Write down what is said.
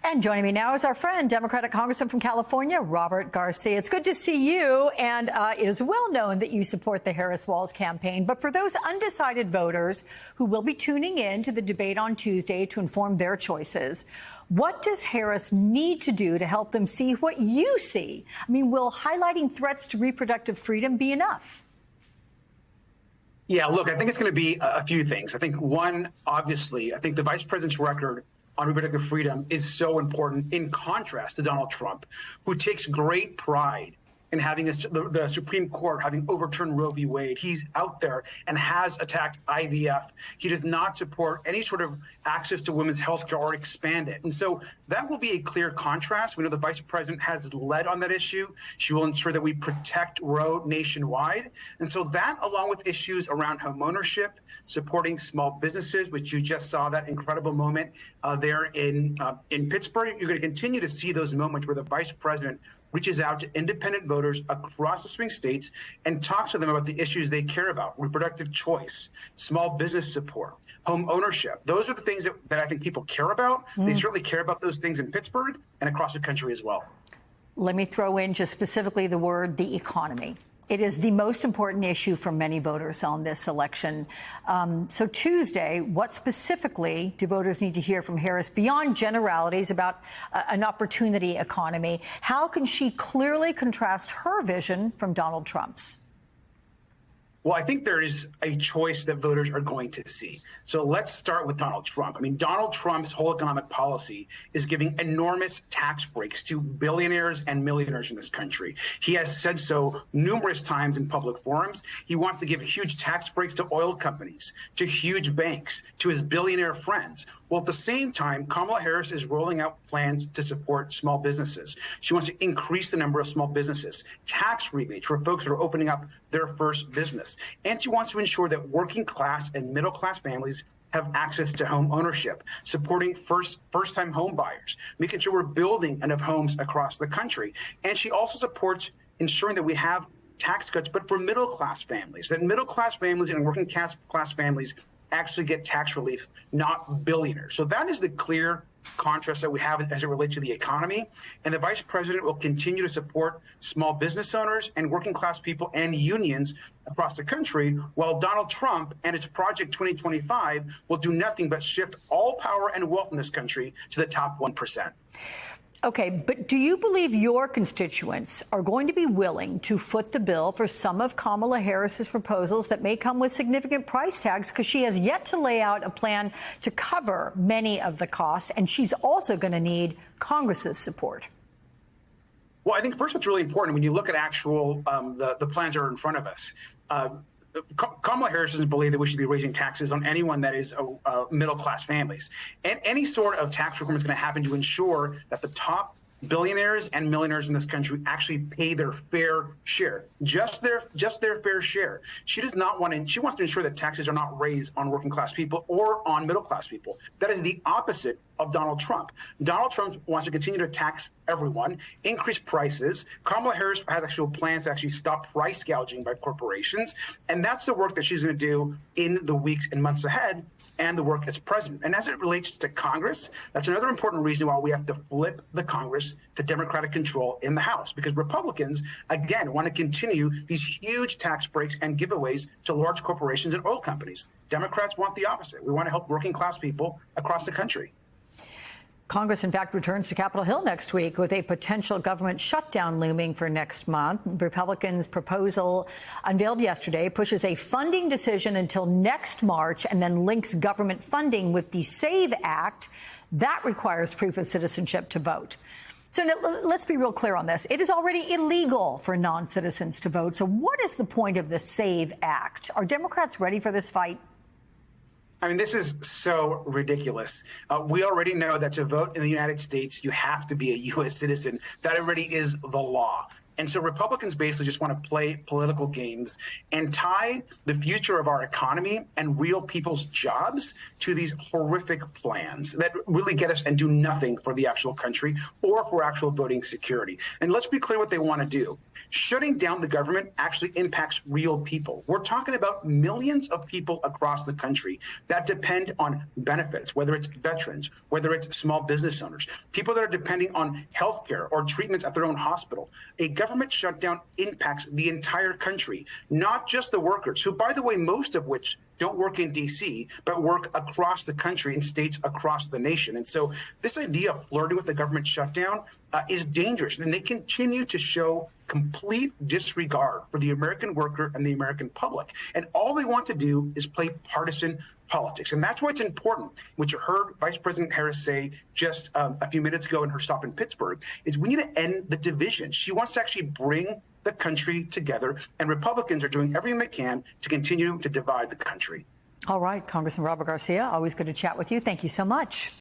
And joining me now is our friend, Democratic Congressman from California, Robert Garcia. It's good to see you, and it is well known that you support the Harris-Walz campaign. But for those undecided voters who will be tuning in to the debate on Tuesday to inform their choices, what does Harris need to do to help them see what you see? I mean, will highlighting threats to reproductive freedom be enough? Yeah, look, I think it's going to be a few things. I think one, obviously, I think the vice president's record on reproductive freedom is so important in contrast to Donald Trump, who takes great pride in having the Supreme Court having overturned Roe v. Wade. He's out there and has attacked IVF. He does not support any sort of access to women's health care or expand it. And so that will be a clear contrast. We know the vice president has led on that issue. She will ensure that we protect Roe nationwide. And so that, along with issues around home ownership, supporting small businesses, which you just saw that incredible moment there in Pittsburgh, you're going to continue to see those moments where the vice president reaches out to independent voters across the swing states and talks to them about the issues they care about: reproductive choice, small business support, home ownership. Those are the things that I think people care about. They certainly care about those things in Pittsburgh and across the country as well. Let me throw in just specifically the word, the economy. It is the most important issue for many voters on this election. So Tuesday, what specifically do voters need to hear from Harris beyond generalities about an opportunity economy? How can she clearly contrast her vision from Donald Trump's? Well, I think there is a choice that voters are going to see. So let's start with Donald Trump. I mean, Donald Trump's whole economic policy is giving enormous tax breaks to billionaires and millionaires in this country. He has said so numerous times in public forums. He wants to give huge tax breaks to oil companies, to huge banks, to his billionaire friends. Well, at the same time, Kamala Harris is rolling out plans to support small businesses. She wants to increase the number of small businesses, tax rebates for folks that are opening up their first business. And she wants to ensure that working class and middle class families have access to home ownership, supporting first-time home buyers, making sure we're building enough homes across the country. And she also supports ensuring that we have tax cuts, but for middle class families, that middle class families and working class families actually get tax relief, not billionaires. So that is the clear contrast that we have as it relates to the economy. And the vice president will continue to support small business owners and working class people and unions across the country, while Donald Trump and its Project 2025 will do nothing but shift all power and wealth in this country to the top 1%. Okay, but do you believe your constituents are going to be willing to foot the bill for some of Kamala Harris's proposals that may come with significant price tags, because she has yet to lay out a plan to cover many of the costs, and she's also going to need Congress's support? Well, I think first what's really important when you look at actual the plans that are in front of us, Kamala Harris doesn't believe that we should be raising taxes on anyone that is middle-class families. And any sort of tax reform is going to happen to ensure that the top billionaires and millionaires in this country actually pay their fair share, just their fair share. She does not want to. She wants to ensure that taxes are not raised on working class people or on middle class people. That is the opposite of Donald Trump. Donald Trump wants to continue to tax everyone, increase prices. Kamala Harris has actual plans to actually stop price gouging by corporations, and that's the work that she's going to do in the weeks and months ahead, and the work as president. And as it relates to Congress, that's another important reason why we have to flip the Congress to Democratic control in the House, because Republicans, again, want to continue these huge tax breaks and giveaways to large corporations and oil companies. Democrats want the opposite. We want to help working class people across the country. Congress, in fact, returns to Capitol Hill next week with a potential government shutdown looming for next month. Republicans' proposal unveiled yesterday pushes a funding decision until next March and then links government funding with the SAVE Act. That requires proof of citizenship to vote. So now, let's be real clear on this. It is already illegal for non-citizens to vote. So what is the point of the SAVE Act? Are Democrats ready for this fight? I mean, this is so ridiculous. We already know that to vote in the United States, you have to be a U.S. citizen. That already is the law. And so Republicans basically just want to play political games and tie the future of our economy and real people's jobs to these horrific plans that really get us and do nothing for the actual country or for actual voting security. And let's be clear what they want to do. Shutting down the government actually impacts real people. We're talking about millions of people across the country that depend on benefits, whether it's veterans, whether it's small business owners, people that are depending on health care or treatments at their own hospital. A government shutdown impacts the entire country, not just the workers, who, by the way, most of which don't work in D.C., but work across the country in states across the nation. And so this idea of flirting with the government shutdown is dangerous. And they continue to show complete disregard for the American worker and the American public. And all they want to do is play partisan politics. And that's why it's important, which you heard Vice President Harris say just a few minutes ago in her stop in Pittsburgh, is we need to end the division. She wants to actually bring the country together, and Republicans are doing everything they can to continue to divide the country. All right, Congressman Robert Garcia, always good to chat with you. Thank you so much.